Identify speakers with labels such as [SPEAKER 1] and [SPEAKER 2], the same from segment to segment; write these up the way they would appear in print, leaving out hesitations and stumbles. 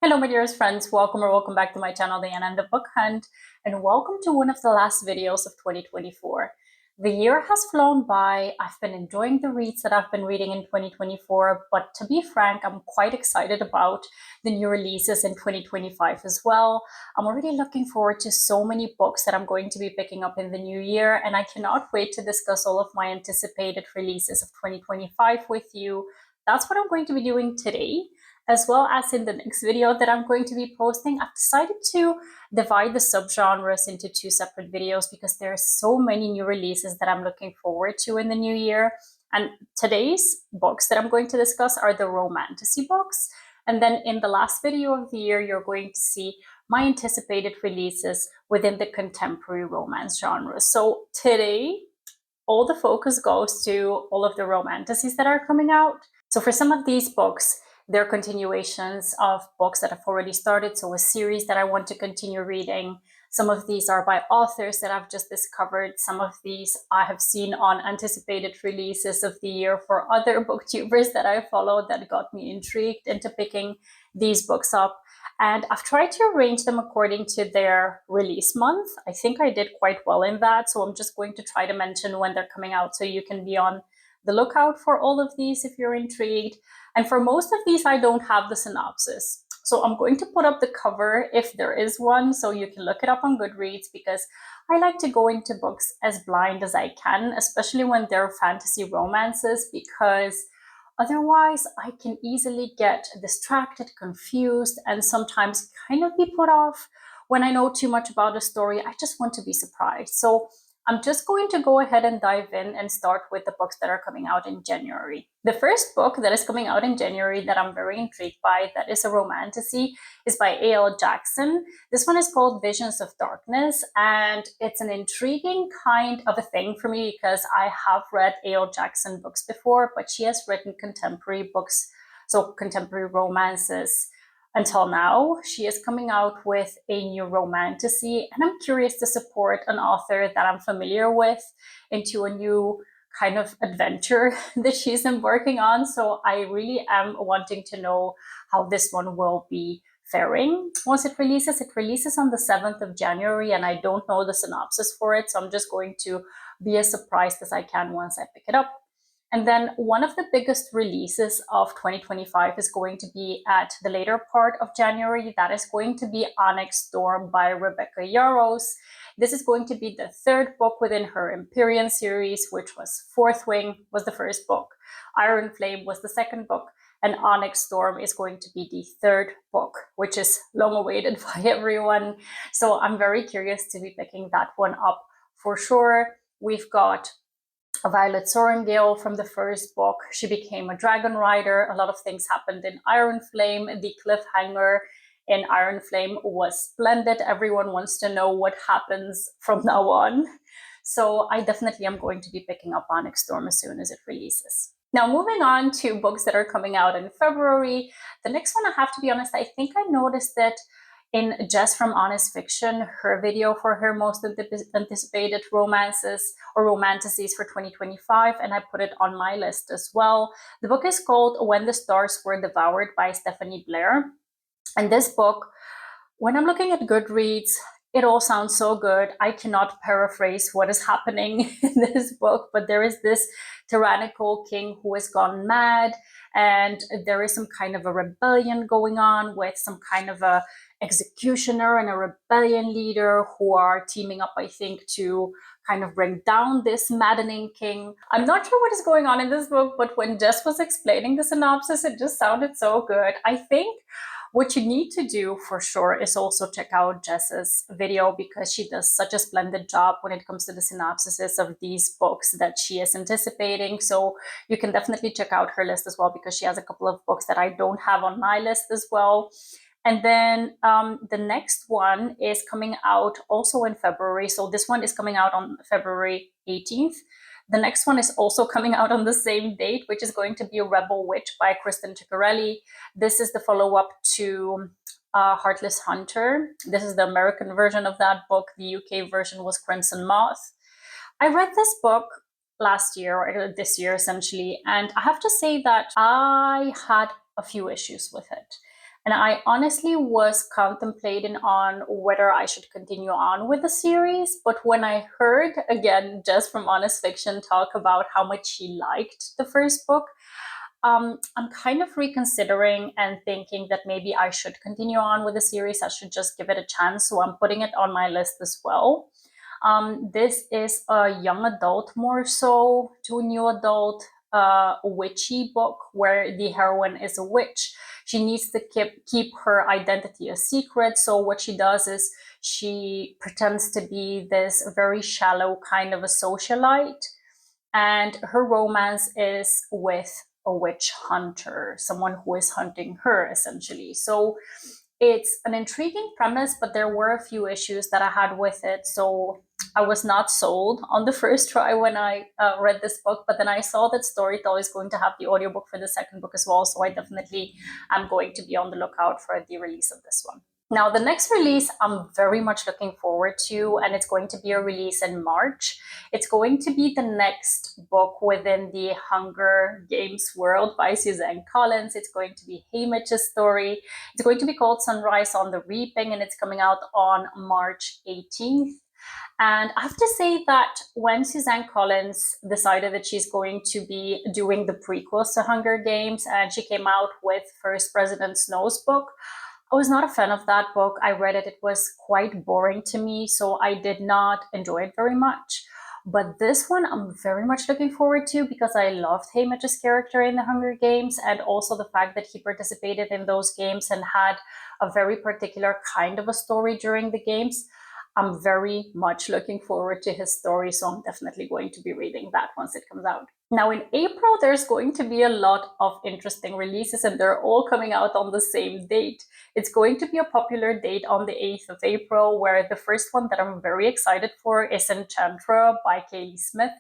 [SPEAKER 1] Hello my dearest friends, welcome back to my channel, Diana and the Book Hunt, and welcome to one of the last videos of 2024. The year has flown by. I've been enjoying the reads that I've been reading in 2024, but to be frank, I'm quite excited about the new releases in 2025 as well. I'm already looking forward to so many books that I'm going to be picking up in the new year, and I cannot wait to discuss all of my anticipated releases of 2025 with you. That's what I'm going to be doing today. As well as in the next video that I'm going to be posting, I've decided to divide the subgenres into two separate videos because there are so many new releases that I'm looking forward to in the new year. And today's books that I'm going to discuss are the Romantasy books. And then in the last video of the year, you're going to see my anticipated releases within the contemporary romance genre. So today, all the focus goes to all of the Romantasies that are coming out. So for some of these books, they're continuations of books that I've already started, so a series that I want to continue reading. Some of these are by authors that I've just discovered. Some of these I have seen on anticipated releases of the year for other booktubers that I follow that got me intrigued into picking these books up. And I've tried to arrange them according to their release month. I think I did quite well in that, so I'm just going to try to mention when they're coming out so you can be on the lookout for all of these if you're intrigued. And for most of these, I don't have the synopsis. So I'm going to put up the cover if there is one, so you can look it up on Goodreads, because I like to go into books as blind as I can, especially when they're fantasy romances, because otherwise I can easily get distracted, confused, and sometimes kind of be put off when I know too much about a story. I just want to be surprised. So I'm just going to go ahead and dive in and start with the books that are coming out in January. The first book that is coming out in January that I'm very intrigued by, that is a romantasy, is by A.L. Jackson. This one is called Visions of Darkness, and it's an intriguing kind of a thing for me because I have read A.L. Jackson books before, but she has written contemporary books, so contemporary romances. Until now, she is coming out with a new romantasy, and I'm curious to support an author that I'm familiar with into a new kind of adventure that she's embarking on. So I really am wanting to know how this one will be faring once it releases. It releases on the 7th of January, and I don't know the synopsis for it, so I'm just going to be as surprised as I can once I pick it up. And then one of the biggest releases of 2025 is going to be at the later part of January. That is going to be Onyx Storm by Rebecca Yarros. This is going to be the third book within her Empyrean series, which was Fourth Wing was the first book, Iron Flame was the second book, and Onyx Storm is going to be the third book, which is long awaited by everyone. So I'm very curious to be picking that one up for sure. We've got Violet Sorrengail from the first book. She became a dragon rider. A lot of things happened in Iron Flame. The cliffhanger in Iron Flame was splendid. Everyone wants to know what happens from now on. So I definitely am going to be picking up Onyx Storm as soon as it releases. Now, moving on to books that are coming out in February. The next one, I have to be honest, I think I noticed that in Jess from Honest Fiction, her video for her most anticipated romances or romantasies for 2025, and I put it on my list as well. The book is called When the Stars Were Devoured by Stephanie Blair. And this book, when I'm looking at Goodreads, it all sounds so good. I cannot paraphrase what is happening in this book, but there is this tyrannical king who has gone mad, and there is some kind of a rebellion going on with some kind of a executioner and a rebellion leader who are teaming up, I think, to kind of bring down this maddening king. I'm not sure what is going on in this book, but when Jess was explaining the synopsis, it just sounded so good. I think what you need to do for sure is also check out Jess's video, because she does such a splendid job when it comes to the synopsises of these books that she is anticipating. So you can definitely check out her list as well, because she has a couple of books that I don't have on my list as well. And then the next one is coming out also in February. So this one is coming out on February 18th. The next one is also coming out on the same date, which is going to be Rebel Witch by Kristen Ciccarelli. This is the follow-up to Heartless Hunter. This is the American version of that book. The UK version was Crimson Moth. I read this book last year, or this year essentially, and I have to say that I had a few issues with it. And I honestly was contemplating on whether I should continue on with the series. But when I heard, again, Jess from Honest Fiction talk about how much she liked the first book, I'm kind of reconsidering and thinking that maybe I should continue on with the series. I should just give it a chance. So I'm putting it on my list as well. This is a young adult, more so to new adult, witchy book where the heroine is a witch. She needs to keep her identity a secret. So what she does is she pretends to be this very shallow kind of a socialite, and her romance is with a witch hunter, someone who is hunting her essentially. So it's an intriguing premise, but there were a few issues that I had with it. So I was not sold on the first try when I read this book, but then I saw that Storytel is going to have the audiobook for the second book as well. So I definitely am going to be on the lookout for the release of this one. Now, the next release I'm very much looking forward to, and it's going to be a release in March. It's going to be the next book within the Hunger Games world by Suzanne Collins. It's going to be Haymitch's story. It's going to be called Sunrise on the Reaping, and it's coming out on March 18th. And I have to say that when Suzanne Collins decided that she's going to be doing the prequels to Hunger Games, and she came out with First President Snow's book, I was not a fan of that book. I read it. It was quite boring to me, so I did not enjoy it very much. But this one I'm very much looking forward to because I loved Haymitch's character in the Hunger Games, and also the fact that he participated in those games and had a very particular kind of a story during the games. I'm very much looking forward to his story, so I'm definitely going to be reading that once it comes out. Now in April, there's going to be a lot of interesting releases, and they're all coming out on the same date. It's going to be a popular date on the 8th of April, where the first one that I'm very excited for is Enchantra by Kaylee Smith.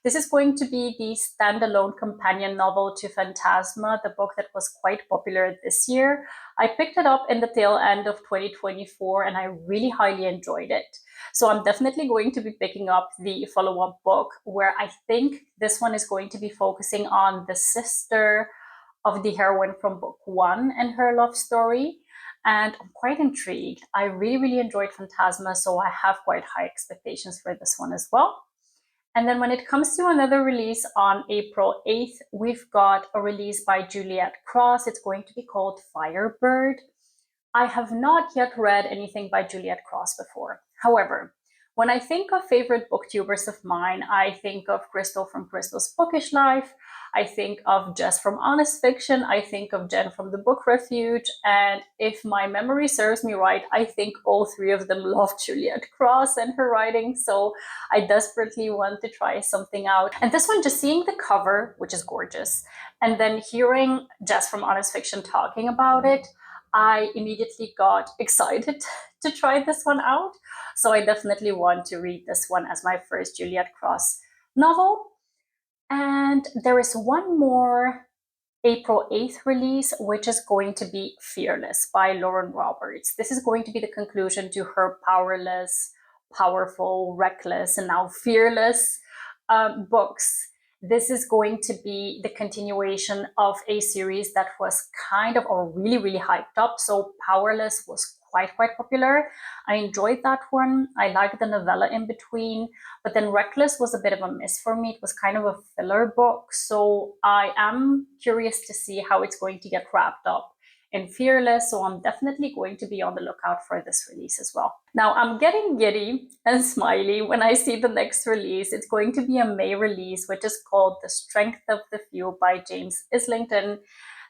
[SPEAKER 1] This is going to be the standalone companion novel to Phantasma, the book that was quite popular this year. I picked it up in the tail end of 2024 and I really highly enjoyed it. So I'm definitely going to be picking up the follow-up book, where I think this one is going to be focusing on the sister of the heroine from book one and her love story. And I'm quite intrigued. I really enjoyed Phantasma, so I have quite high expectations for this one as well. And then when it comes to another release on April 8th, we've got a release by Juliet Cross. It's going to be called Firebird. I have not yet read anything by Juliet Cross before. However, when I think of favorite booktubers of mine, I think of Crystal from Crystal's Bookish Life, I think of Jess from Honest Fiction, I think of Jenn from The Book Refuge, and if my memory serves me right, I think all three of them love Juliet Cross and her writing, so I desperately want to try something out. And this one, just seeing the cover, which is gorgeous, and then hearing Jess from Honest Fiction talking about it, I immediately got excited to try this one out. So I definitely want to read this one as my first Juliet Cross novel. And there is one more April 8th release, which is going to be Fearless by Lauren Roberts. This is going to be the conclusion to her Powerless, Powerful, Reckless, and now Fearless books. This is going to be the continuation of a series that was kind of or really hyped up. So Powerless was quite popular. I enjoyed that one. I liked the novella in between, but then Reckless was a bit of a miss for me. It was kind of a filler book, so I am curious to see how it's going to get wrapped up in Fearless, so I'm definitely going to be on the lookout for this release as well. Now, I'm getting giddy and smiley when I see the next release. It's going to be a May release, which is called The Strength of the Few by James Islington.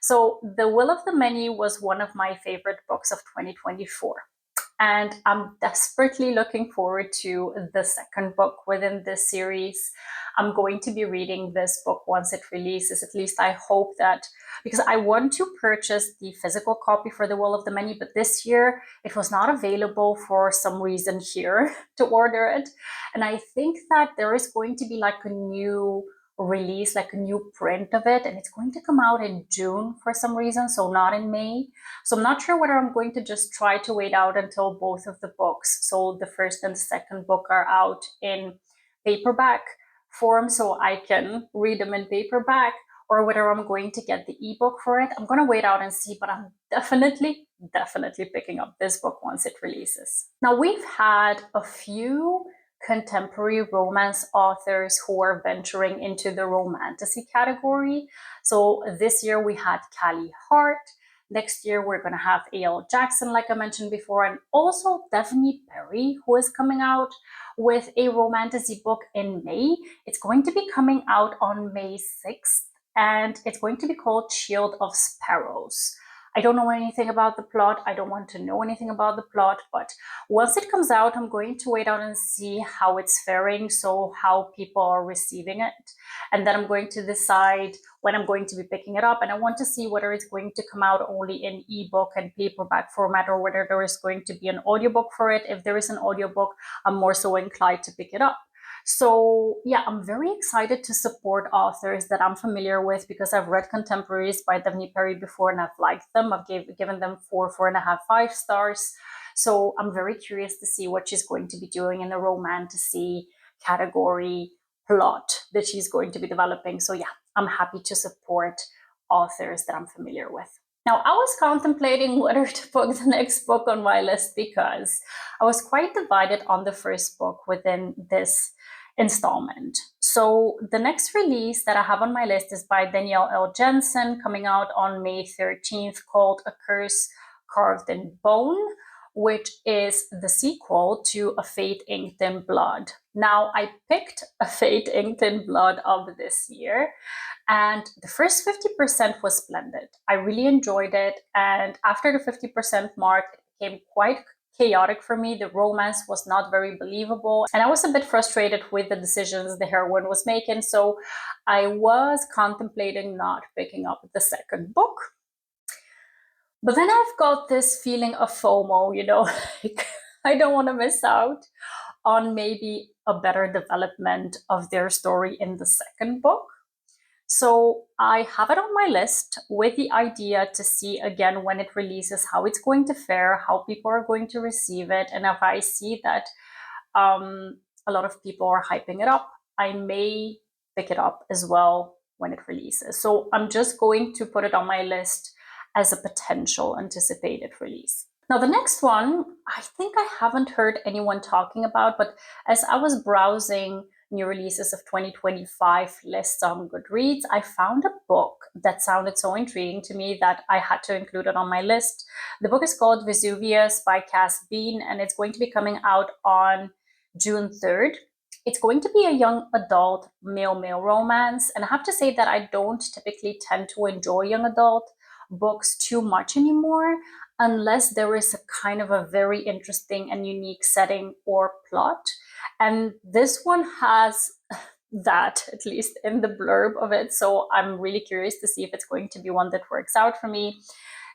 [SPEAKER 1] So The Will of the Many was one of my favorite books of 2024. And I'm desperately looking forward to the second book within this series. I'm going to be reading this book once it releases. At least I hope that, because I want to purchase the physical copy for The Will of the Many, but this year it was not available for some reason here to order it. And I think that there is going to be like a new release, like a new print of it, and it's going to come out in June for some reason, so not in May. So I'm not sure whether I'm going to just try to wait out until both of the books, so the first and the second book, are out in paperback form so I can read them in paperback, or whether I'm going to get the ebook for it. I'm going to wait out and see, but I'm definitely picking up this book once it releases. Now, we've had a few contemporary romance authors who are venturing into the romantasy category. So this year we had Callie Hart. Next year we're going to have A.L. Jackson, like I mentioned before, and also Daphne Perry, who is coming out with a romantasy book in May. It's going to be coming out on May 6th, and it's going to be called Shield of Sparrows. I don't know anything about the plot. I don't want to know anything about the plot, but once it comes out, I'm going to wait out and see how it's faring, so how people are receiving it. And then I'm going to decide when I'm going to be picking it up. And I want to see whether it's going to come out only in ebook and paperback format, or whether there is going to be an audiobook for it. If there is an audiobook, I'm more so inclined to pick it up. So yeah, I'm very excited to support authors that I'm familiar with, because I've read contemporaries by Daphne Perry before and I've liked them. I've given them 4.5, 5 stars. So I'm very curious to see what she's going to be doing in the romantasy category plot that she's going to be developing. So yeah, I'm happy to support authors that I'm familiar with. Now, I was contemplating whether to put the next book on my list, because I was quite divided on the first book within this installment. So the next release that I have on my list is by Danielle L. Jensen, coming out on May 13th, called A Curse Carved in Bone, which is the sequel to A Fate Inked in Blood. Now, I picked A Fate Inked in Blood of this year, and the first 50% was splendid. I really enjoyed it, and after the 50% mark, it became quite chaotic for me. The romance was not very believable, and I was a bit frustrated with the decisions the heroine was making, so I was contemplating not picking up the second book. But then I've got this feeling of FOMO, like I don't want to miss out on maybe a better development of their story in the second book. So I have it on my list with the idea to see again when it releases how it's going to fare, how people are going to receive it. And if I see that a lot of people are hyping it up, I may pick it up as well when it releases. So I'm just going to put it on my list as a potential anticipated release. Now, the next one, I think I haven't heard anyone talking about, but as I was browsing new releases of 2025 lists on Goodreads, I found a book that sounded so intriguing to me that I had to include it on my list. The book is called Vesuvius by Cass Bean, and it's going to be coming out on June 3rd. It's going to be a young adult male-male romance, and I have to say that I don't typically tend to enjoy young adult books too much anymore, unless there is a kind of a very interesting and unique setting or plot. And this one has that, at least in the blurb of it. So I'm really curious to see if it's going to be one that works out for me.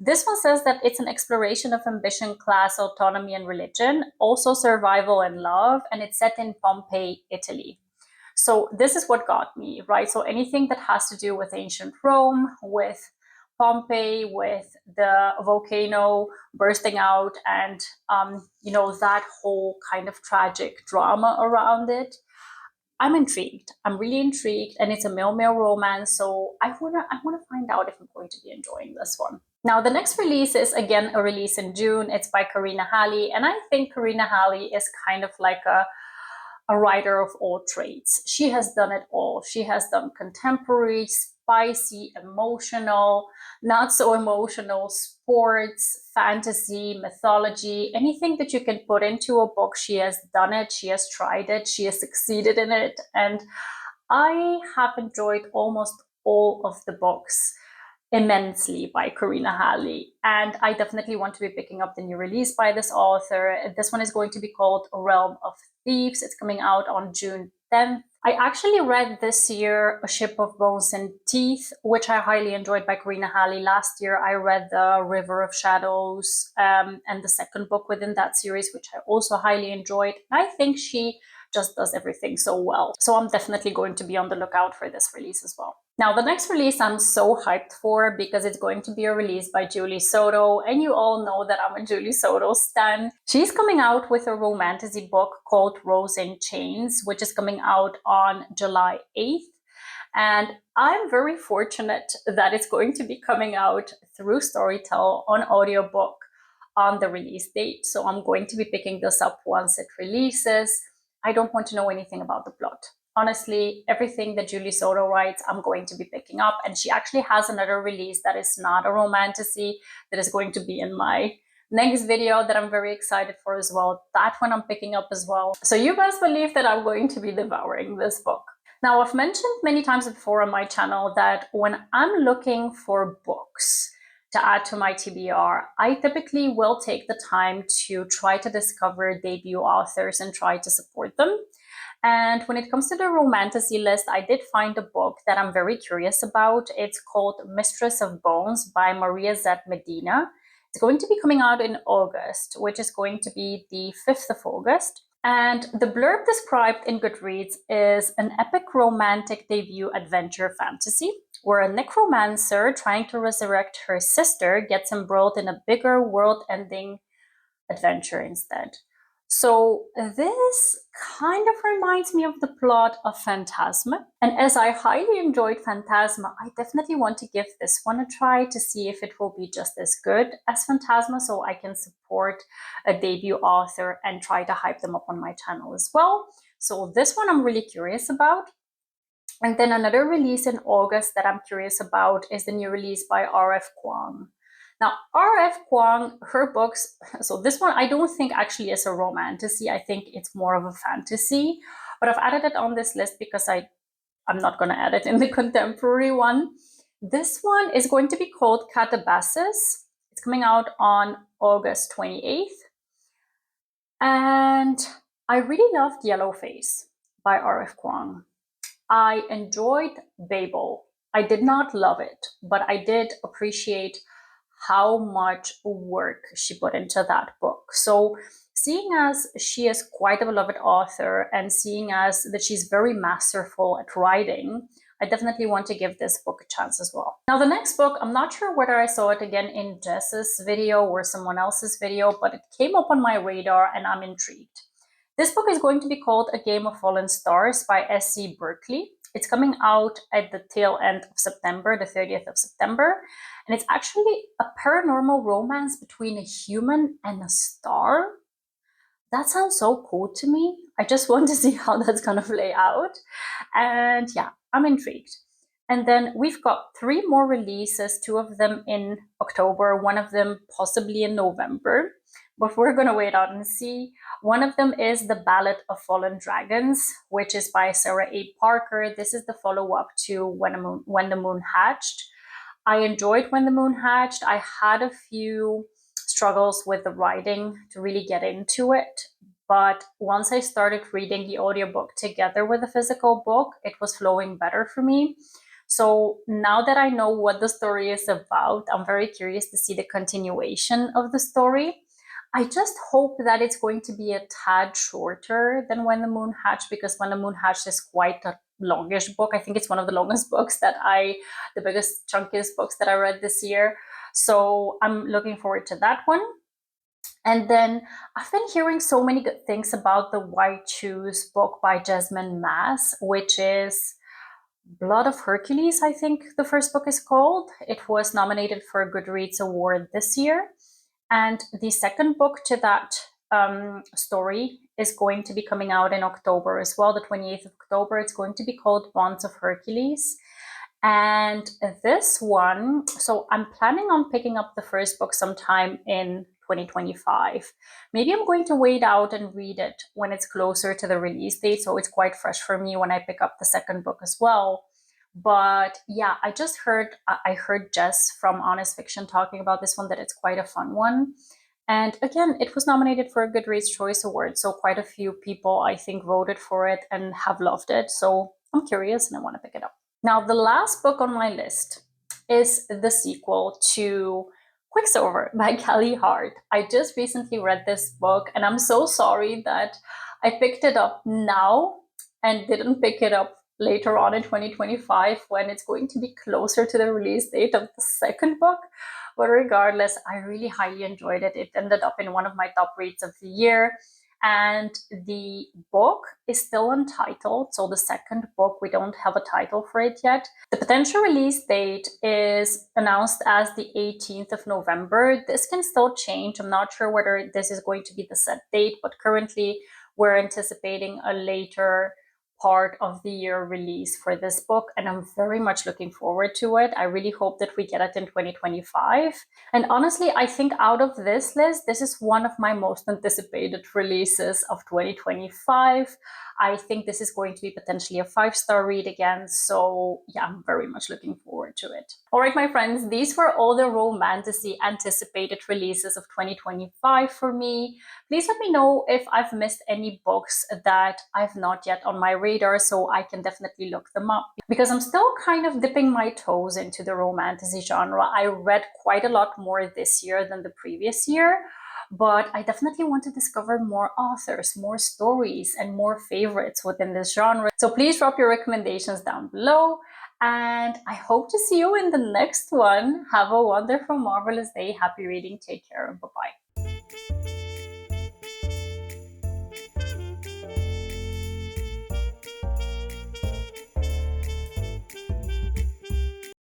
[SPEAKER 1] This one says that it's an exploration of ambition, class, autonomy, and religion, also survival and love, and it's set in Pompeii, Italy. So this is what got me, right? So anything that has to do with ancient Rome, with Pompeii, with the volcano bursting out, and that whole kind of tragic drama around it, I'm intrigued. I'm really intrigued, and it's a male-male romance, so I wanna find out if I'm going to be enjoying this one. Now, the next release is again a release in June. It's by Karina Halley, and I think Karina Halley is kind of like a writer of all trades. She has done it all. She has done contemporary, spicy, emotional, not so emotional, sports, fantasy, mythology, anything that you can put into a book. She has done it. She has tried it. She has succeeded in it. And I have enjoyed almost all of the books immensely by Karina Halley, and I definitely want to be picking up the new release by this author. This one is going to be called A Realm of Thieves. It's coming out on June 10th. I actually read this year A Ship of Bones and Teeth, which I highly enjoyed by Karina Halley. Last year I read The River of Shadows and the second book within that series, which I also highly enjoyed. I think she just does everything so well. So I'm definitely going to be on the lookout for this release as well. Now, the next release I'm so hyped for, because it's going to be a release by Julie Soto, and you all know that I'm a Julie Soto stan. She's coming out with a romantasy book called Rose in Chains, which is coming out on July 8th. And I'm very fortunate that it's going to be coming out through Storytel on audiobook on the release date. So I'm going to be picking this up once it releases. I don't want to know anything about the plot. Honestly, everything that Julie Soto writes, I'm going to be picking up. And she actually has another release that is not a romantasy that is going to be in my next video that I'm very excited for as well. That one I'm picking up as well. So you best believe that I'm going to be devouring this book. Now, I've mentioned many times before on my channel that when I'm looking for books to add to my TBR, I typically will take the time to try to discover debut authors and try to support them. And when it comes to the romantasy list, I did find a book that I'm very curious about. It's called Mistress of Bones by Maria Z. Medina. It's going to be coming out in August, which is going to be the 5th of August. And the blurb described in Goodreads is an epic romantic debut adventure fantasy where a necromancer trying to resurrect her sister gets embroiled in a bigger world-ending adventure instead. So this kind of reminds me of the plot of Phantasma. And as I highly enjoyed Phantasma, I definitely want to give this one a try to see if it will be just as good as Phantasma, so I can support a debut author and try to hype them up on my channel as well. So this one I'm really curious about. And then another release in August that I'm curious about is the new release by R.F. Kuang. Now, R.F. Kuang, her books, so this one I don't think actually is a romantasy. I think it's more of a fantasy, but I've added it on this list because I'm not going to add it in the contemporary one. This one is going to be called Catabasis. It's coming out on August 28th. And I really loved Yellowface by R.F. Kuang. I enjoyed Babel. I did not love it, but I did appreciate how much work she put into that book. So seeing as she is quite a beloved author and seeing as that she's very masterful at writing, I definitely want to give this book a chance as well. Now the next book, I'm not sure whether I saw it again in Jess's video or someone else's video, but it came up on my radar and I'm intrigued. This book is going to be called A Game of Fallen Stars by S.C. Berkley. It's coming out at the tail end of September, the 30th of September. And it's actually a paranormal romance between a human and a star. That sounds so cool to me. I just want to see how that's going to play out. And yeah, I'm intrigued. And then we've got 3 more releases, 2 of them in October, 1 of them possibly in November. But we're going to wait out and see. One of them is The Ballad of Fallen Dragons, which is by Sarah A. Parker. This is the follow-up to When the Moon Hatched. I enjoyed When the Moon Hatched. I had a few struggles with the writing to really get into it. But once I started reading the audiobook together with the physical book, it was flowing better for me. So now that I know what the story is about, I'm very curious to see the continuation of the story. I just hope that it's going to be a tad shorter than When the Moon Hatched, because When the Moon Hatched is quite a longish book. I think it's one of the longest books the biggest, chunkiest books that I read this year. So I'm looking forward to that one. And then I've been hearing so many good things about the White Shoes book by Jesmyn Maas, which is Blood of Hercules, I think the first book is called. It was nominated for a Goodreads award this year. And the second book to that story is going to be coming out in October as well, the 28th of October. It's going to be called Bonds of Hercules. And this one, so I'm planning on picking up the first book sometime in 2025. Maybe I'm going to wait out and read it when it's closer to the release date, so it's quite fresh for me when I pick up the second book as well. But yeah, I heard Jess from Honest Fiction talking about this one, that it's quite a fun one. And again, it was nominated for a Goodreads Choice Award, so quite a few people, I think, voted for it and have loved it. So I'm curious and I want to pick it up. Now, the last book on my list is the sequel to Quicksilver by Kelly Hart. I just recently read this book and I'm so sorry that I picked it up now and didn't pick it up later on in 2025 when it's going to be closer to the release date of the second book. But regardless, I really highly enjoyed it. It ended up in one of my top reads of the year. And the book is still untitled, so the second book, we don't have a title for it yet. The potential release date is announced as the 18th of November. This can still change. I'm not sure whether this is going to be the set date, but currently we're anticipating a later part of the year release for this book, and I'm very much looking forward to it. I really hope that we get it in 2025. And honestly, I think out of this list, this is one of my most anticipated releases of 2025. I think this is going to be potentially a 5-star read again. So yeah, I'm very much looking forward to it. All right, my friends, these were all the Romantasy anticipated releases of 2025 for me. Please let me know if I've missed any books that I've not yet on my radar, so I can definitely look them up. Because I'm still kind of dipping my toes into the Romantasy genre. I read quite a lot more this year than the previous year, but I definitely want to discover more authors, more stories, and more favorites within this genre. So please drop your recommendations down below, and I hope to see you in the next one. Have a wonderful, marvelous day. Happy reading. Take care, and bye-bye.